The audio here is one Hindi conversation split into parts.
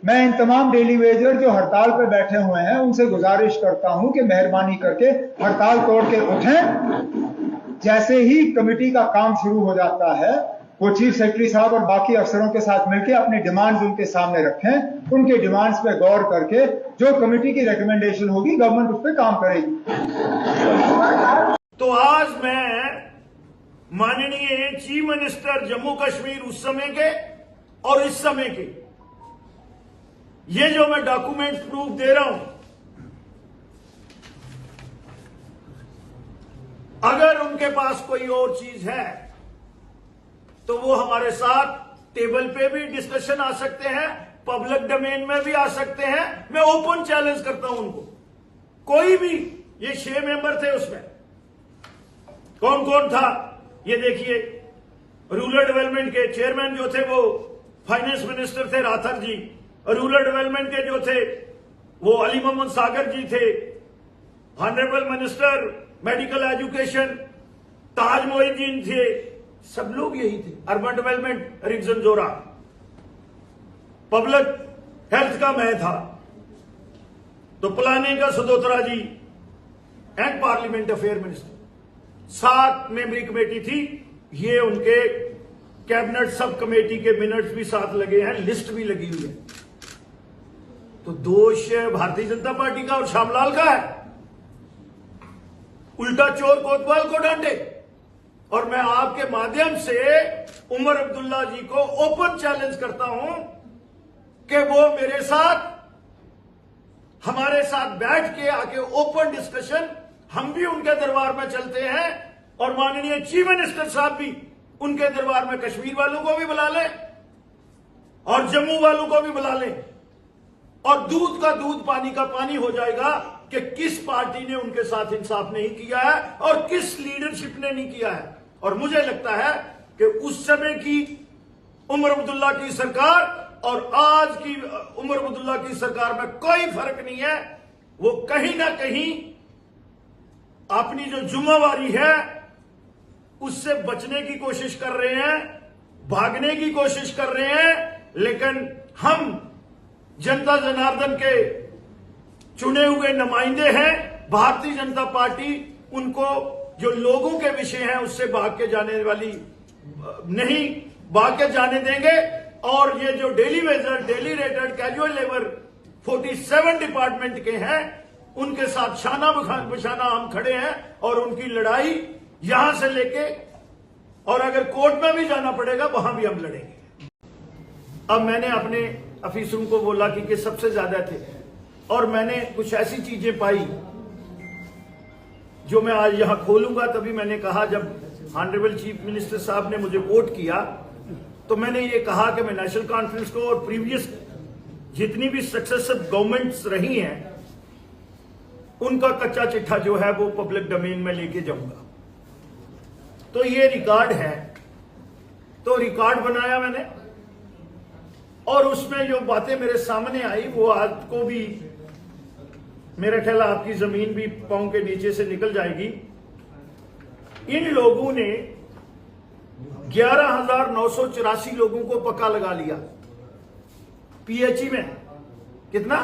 मैं इन तमाम डेली वेजर जो हड़ताल पर बैठे हुए हैं उनसे गुजारिश करता हूं कि मेहरबानी करके हड़ताल तोड़ के उठें। जैसे ही कमेटी का काम शुरू हो जाता है वो चीफ सेक्रेटरी साहब और बाकी अफसरों के साथ मिलकर अपनी डिमांड्स उनके सामने रखें। उनके डिमांड्स पे गौर करके जो कमेटी की रिकमेंडेशन होगी गवर्नमेंट उस पर काम करेगी। तो आज मैं माननीय चीफ मिनिस्टर जम्मू कश्मीर उस समय के और इस समय के ये जो मैं डॉक्यूमेंट प्रूफ दे रहा हूं, अगर उनके पास कोई और चीज है तो वो हमारे साथ टेबल पे भी डिस्कशन आ सकते हैं, पब्लिक डोमेन में भी आ सकते हैं। मैं ओपन चैलेंज करता हूं उनको, कोई भी, ये 6 मेंबर थे उसमें कौन कौन था ये देखिए। रूरल डेवलपमेंट के चेयरमैन जो थे वो फाइनेंस मिनिस्टर थे राथर जी, रूरल डेवलपमेंट के जो थे वो अली मोहम्मद सागर जी थे, ऑनरेबल मिनिस्टर मेडिकल एजुकेशन ताज मोइनुद्दीन थे, सब लोग यही थे। अर्बन डेवलपमेंट रिगजन जोरा, पब्लिक हेल्थ का मैं था, तो प्लानिंग का Sadotra ji and parliament affair minister, 7 मेंबरी कमेटी थी। ये उनके कैबिनेट सब कमेटी के मिनट्स भी साथ लगे हैं, लिस्ट भी लगी हुई है। तो दोष भारतीय जनता पार्टी का और श्यामलाल का है। उल्टा चोर कोतवाल को डांटे। और मैं आपके माध्यम से उमर अब्दुल्ला जी को ओपन चैलेंज करता हूं कि वो मेरे साथ, हमारे साथ बैठ के आके ओपन डिस्कशन, हम भी उनके दरबार में चलते हैं और माननीय चीफ मिनिस्टर साहब भी उनके दरबार में कश्मीर वालों को भी बुला लें और जम्मू वालों को भी बुला लें, और दूध का दूध पानी का पानी हो जाएगा कि किस पार्टी ने उनके साथ इंसाफ नहीं किया है और किस लीडरशिप ने नहीं किया है। और मुझे लगता है कि उस समय की उमर अब्दुल्ला की सरकार और आज की उमर अब्दुल्ला की सरकार में कोई फर्क नहीं है। वो कहीं ना कहीं अपनी जो जिम्मेवारी है उससे बचने की कोशिश कर रहे हैं, भागने की कोशिश कर रहे हैं। लेकिन हम जनता जनार्दन के चुने हुए नुमाइंदे हैं। भारतीय जनता पार्टी उनको जो लोगों के विषय हैं उससे भाग के जाने वाली नहीं, भाग के जाने देंगे। और ये जो daily Vaser, daily rated, casual labour 47 department के हैं, उनके साथ शाना बशाना हम खड़े हैं और उनकी लड़ाई यहां से लेके, और अगर कोर्ट में भी जाना पड़ेगा वहां भी हम लड़ेंगे। अब मैंने अपने अफीसरों को बोला कि सबसे ज्यादा थे, और मैंने कुछ ऐसी चीजें पाई जो मैं आज यहां खोलूंगा। तभी मैंने कहा, जब ऑनरेबल चीफ मिनिस्टर साहब ने मुझे वोट किया तो मैंने ये कहा कि मैं नेशनल कॉन्फ्रेंस को और प्रीवियस जितनी भी सक्सेसिव गवर्नमेंट्स रही हैं उनका कच्चा चिट्ठा जो है वो पब्लिक डोमेन में लेके जाऊंगा। तो ये रिकॉर्ड है, तो रिकॉर्ड बनाया मैंने, और उसमें जो बातें मेरे सामने आई वो आपको भी, मेरा ख्याल आपकी जमीन भी पांव के नीचे से निकल जाएगी। इन लोगों ने 11,984 लोगों को पक्का लगा लिया पीएचई में। कितना?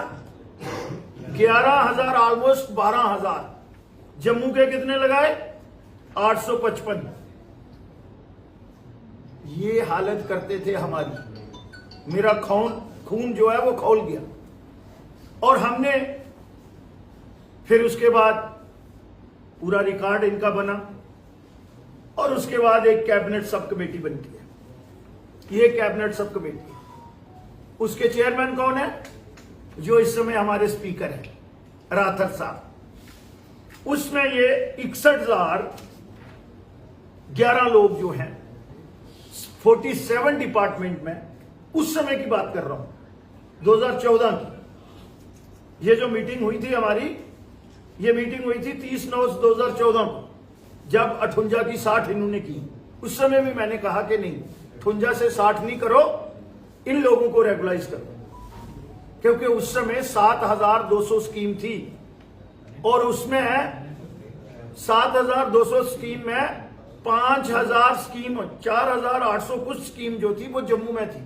11,000, ऑलमोस्ट 12,000। जम्मू के कितने लगाए? 855। ये हालत करते थे हमारी। मेरा खून जो है वो खौल गया। और हमने फिर उसके बाद पूरा रिकॉर्ड इनका बना, और उसके बाद एक कैबिनेट सब कमेटी बनती है। ये कैबिनेट सब कमेटी, उसके चेयरमैन कौन है? जो इस समय हमारे स्पीकर हैं, राथर साहब। उसमें ये 61,011 लोग जो हैं 47 डिपार्टमेंट में, उस समय की बात कर रहा हूं, 2014 की। ये जो मीटिंग हुई थी हमारी, ये मीटिंग हुई थी 30/9/2014 को, जब 58 की 60 इन्होंने की। उस समय भी मैंने कहा कि नहीं, 58 से 60 नहीं करो, इन लोगों को रेगुलाइज करो, क्योंकि उस समय 7,200 स्कीम थी, और उसमें 7,200 स्कीम में 5,000 स्कीम, 4,800 कुछ स्कीम जो थी वो जम्मू में थी,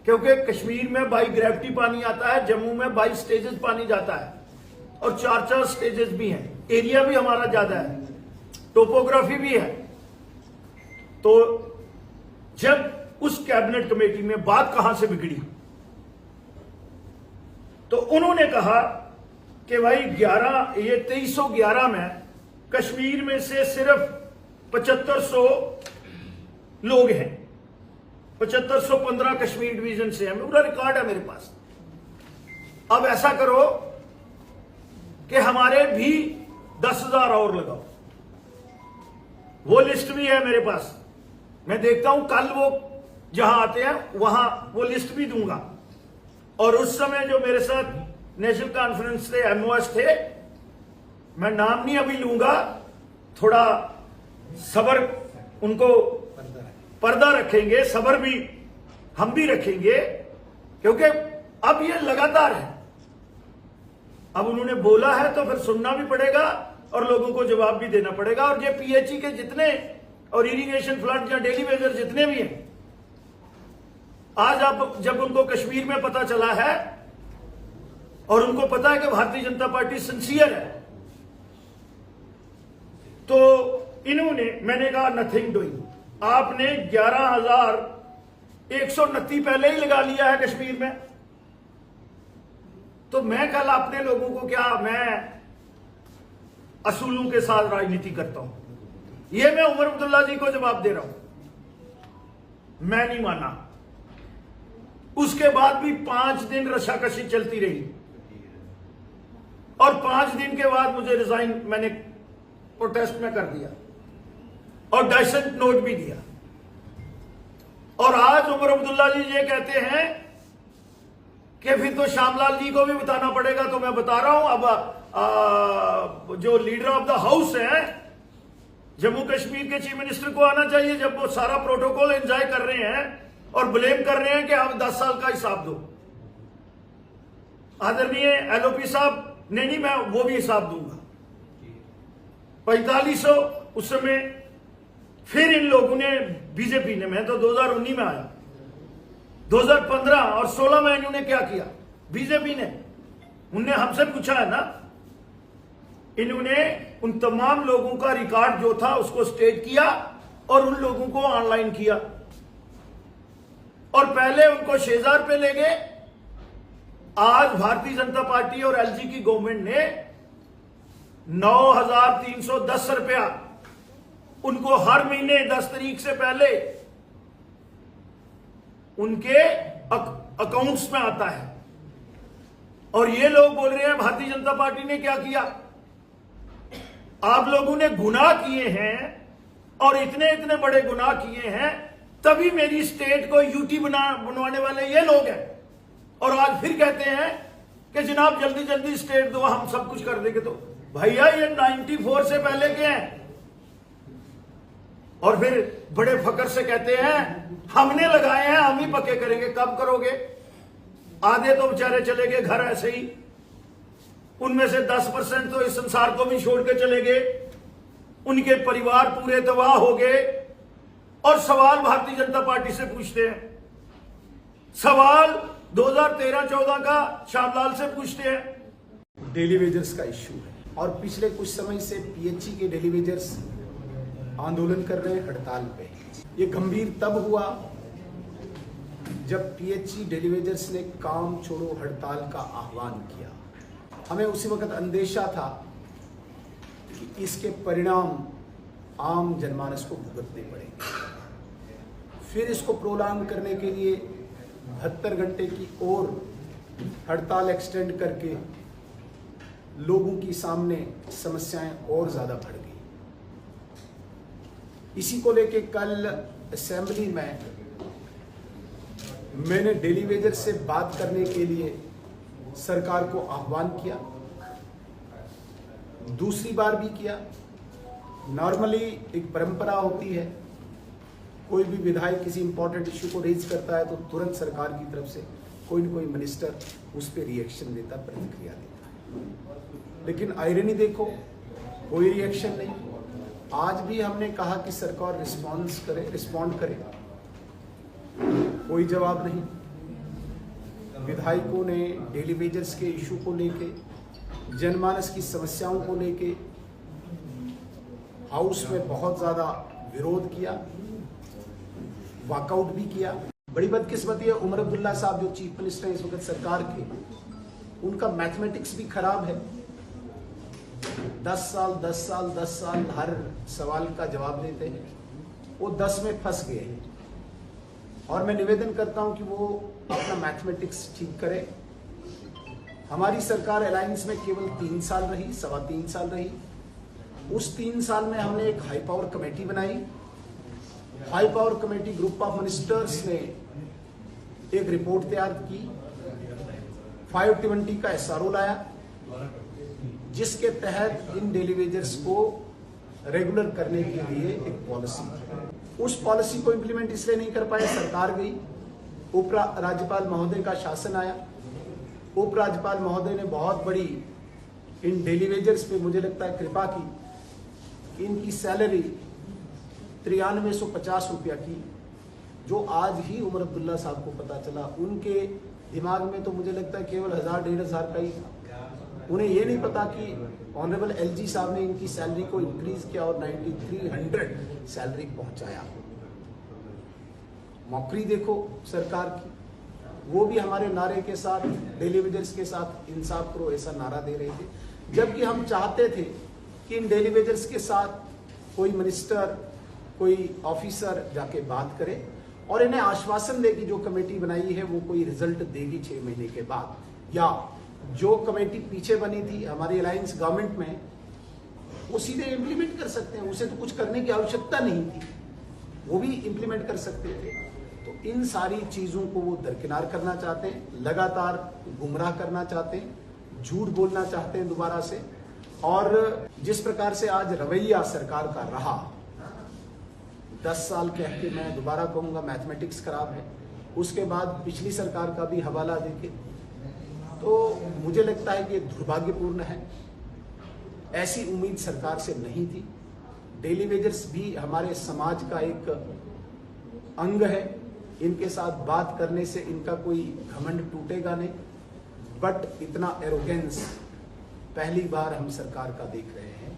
क्योंकि कश्मीर में बाई ग्रेविटी पानी आता है, जम्मू में बाई स्टेजेस पानी जाता है और 4-4 स्टेजेस भी हैं। एरिया भी हमारा ज्यादा है, टोपोग्राफी भी है। तो जब उस कैबिनेट कमेटी में बात कहां से बिगड़ी, तो उन्होंने कहा कि भाई 2311 में कश्मीर में से सिर्फ 7500 लोग हैं, 7515 कश्मीर डिवीजन से है। पूरा रिकॉर्ड है मेरे पास। अब ऐसा करो कि हमारे भी 10,000 और लगाओ। वो लिस्ट भी है मेरे पास, मैं देखता हूं कल वो जहां आते हैं वहां वो लिस्ट भी दूंगा। और उस समय जो मेरे साथ नेशनल कॉन्फ्रेंस से एमओएस थे, मैं नाम नहीं अभी लूंगा, थोड़ा सबर, उनको पर्दा रखेंगे, सबर भी हम भी रखेंगे, क्योंकि अब ये लगातार है। अब उन्होंने बोला है तो फिर सुनना भी पड़ेगा और लोगों को जवाब भी देना पड़ेगा। और ये पीएचई के जितने और इरिगेशन फ्लड या डेली वेजर जितने भी हैं, आज अब जब उनको कश्मीर में पता चला है और उनको पता है कि भारतीय जनता पार्टी सिंसियर है, तो इन्होंने, मैंने कहा नथिंग डूइंग, आपने 11,129 पहले ही लगा लिया है कश्मीर में, तो मैं कल अपने लोगों को क्या, मैं असूलों के साथ राजनीति करता हूं, यह मैं उमर अब्दुल्ला जी को जवाब दे रहा हूं। मैं नहीं माना। उसके बाद भी 5 दिन रशाकशी चलती रही और 5 दिन के बाद मुझे रिजाइन मैंने प्रोटेस्ट में कर दिया और डाइसेंट नोट भी दिया। और आज उमर अब्दुल्ला जी ये कहते हैं कि फिर तो श्यामलाल जी को भी बताना पड़ेगा, तो मैं बता रहा हूं। अब जो लीडर ऑफ द हाउस है जम्मू कश्मीर के चीफ मिनिस्टर को आना चाहिए, जब वो सारा प्रोटोकॉल एंजॉय कर रहे हैं और ब्लेम कर रहे हैं कि आप 10 साल का हिसाब दो। आदरणीय एलओपी साहब, नहीं, मैं वो भी हिसाब दूंगा। 4500 उस समय फिर इन लोगों ने, बीजेपी ने, मैं तो 2019 में आया, 2015 और 16 में इन्होंने क्या किया, बीजेपी ने, उनने हमसे पूछा है ना, इन्होंने उन तमाम लोगों का रिकॉर्ड जो था उसको स्टेट किया और उन लोगों को ऑनलाइन किया। और पहले उनको 6,000 पे ले गए। आज भारतीय जनता पार्टी और एलजी की गवर्नमेंट ने 9,310 रुपया उनको हर महीने 10 तारीख से पहले उनके अकाउंट्स में आता है। और ये लोग बोल रहे हैं भारतीय जनता पार्टी ने क्या किया। आप लोगों ने गुनाह किए हैं और इतने इतने बड़े गुनाह किए हैं, तभी मेरी स्टेट को यूटी बनवाने वाले ये लोग हैं। और आज फिर कहते हैं कि जनाब जल्दी जल्दी स्टेट दो, हम सब कुछ कर देंगे। तो भैया ये 94 से पहले के हैं। और फिर बड़े फकर से कहते हैं हमने लगाए हैं, हम ही पक्के करेंगे। कब करोगे? आधे तो बेचारे चले गए घर ऐसे ही, उनमें से 10% तो इस संसार को भी छोड़ के चले गए, उनके परिवार पूरे तबाह हो गए। और सवाल भारतीय जनता पार्टी से पूछते हैं, सवाल 2013-14 का श्यामलाल से पूछते हैं। डेली वेजर्स का इश्यू है और पिछले कुछ समय से पीएचई के डेली वेजर्स आंदोलन कर रहे हैं, हड़ताल पे। ये गंभीर तब हुआ जब पीएचई डेली वेजर्स ने काम छोड़ो हड़ताल का आह्वान किया। हमें उसी वक्त अंदेशा था कि इसके परिणाम आम जनमानस को भुगतने पड़ेंगे। फिर इसको प्रोलॉन्ग करने के लिए 72 घंटे की और हड़ताल एक्सटेंड करके लोगों की सामने समस्याएं और ज्यादा बढ़ गई। इसी को लेके कल असेंबली में मैंने डेली वेजर से बात करने के लिए सरकार को आह्वान किया, दूसरी बार भी किया। नॉर्मली एक परंपरा होती है, कोई भी विधायक किसी इंपॉर्टेंट इश्यू को रेज करता है तो तुरंत सरकार की तरफ से कोई न कोई मिनिस्टर उस पर रिएक्शन देता, प्रतिक्रिया देता। लेकिन आयरनी देखो, कोई रिएक्शन नहीं। आज भी हमने कहा कि सरकार रिस्पॉन्ड करे, कोई जवाब नहीं। विधायकों ने डेली वेजर्स के इशू को लेके, जनमानस की समस्याओं को लेके हाउस में बहुत ज़्यादा विरोध किया, वॉकआउट भी किया। बड़ी बदकिस्मती है, उमर अब्दुल्ला साहब जो चीफ मिनिस्टर हैं इस वक्त सरकार के, उनका मैथमेटिक्स भी खराब है। 10 साल हर सवाल का जवाब देते हैं, वो 10 में फंस गए हैं। और मैं निवेदन करता हूं कि वो अपना मैथमेटिक्स ठीक करें। हमारी सरकार अलायंस में केवल 3 साल रही, 3.25 साल रही। उस 3 साल में हमने एक हाई पावर कमेटी बनाई। High power committee group of ministers ने एक रिपोर्ट तैयार की, 520 का SRO लाया, जिसके तहत इन डेली वेजर्स को रेगुलर करने के लिए एक पॉलिसी। उस पॉलिसी को इंप्लीमेंट इसलिए नहीं कर पाए, सरकार गई, उप राज्यपाल महोदय का शासन आया। उप राज्यपाल महोदय ने बहुत बड़ी इन डेली वेजर्स पे मुझे लगता है कृपा की। इनकी सैलरी 9350 रुपया की, जो आज ही उमर अब्दुल्ला साहब को पता चला। उनके दिमाग में तो मुझे लगता है केवल 1000-1500 का ही था। उन्हें ये नहीं पता कि ऑनरेबल LG साहब ने इनकी सैलरी को इंक्रीज किया और 9300 सैलरी पहुंचाया। मौकरी देखो सरकार की, वो भी हमारे नारे के साथ, डेली वेजर्स के साथ इंसाफ करो ऐसा नारा दे रहे थे। जबकि हम चाहते थे कि इन डेली वेजर्स के साथ कोई मिनिस्टर, कोई ऑफिसर जाके बात करे और इन्हें आश्वासन दे कि जो कमेटी बनाई है वो कोई रिजल्ट देगी 6 महीने के बाद, या जो कमेटी पीछे बनी थी हमारी अलायंस गवर्नमेंट में, वो सीधे इंप्लीमेंट कर सकते हैं। उसे तो कुछ करने की आवश्यकता नहीं थी, वो भी इंप्लीमेंट कर सकते थे। तो इन सारी चीजों को वो दरकिनार करना चाहते हैं, लगातार गुमराह करना चाहते हैं, झूठ बोलना चाहते हैं दोबारा से। और जिस प्रकार से आज रवैया सरकार का रहा, 10 साल कह के मैं दोबारा कहूंगा मैथमेटिक्स खराब है। उसके बाद पिछली सरकार का भी हवाला देके, तो मुझे लगता है कि ये दुर्भाग्यपूर्ण है। ऐसी उम्मीद सरकार से नहीं थी। डेली वेजर्स भी हमारे समाज का एक अंग है, इनके साथ बात करने से इनका कोई घमंड टूटेगा नहीं। बट इतना एरोगेंस पहली बार हम सरकार का देख रहे हैं।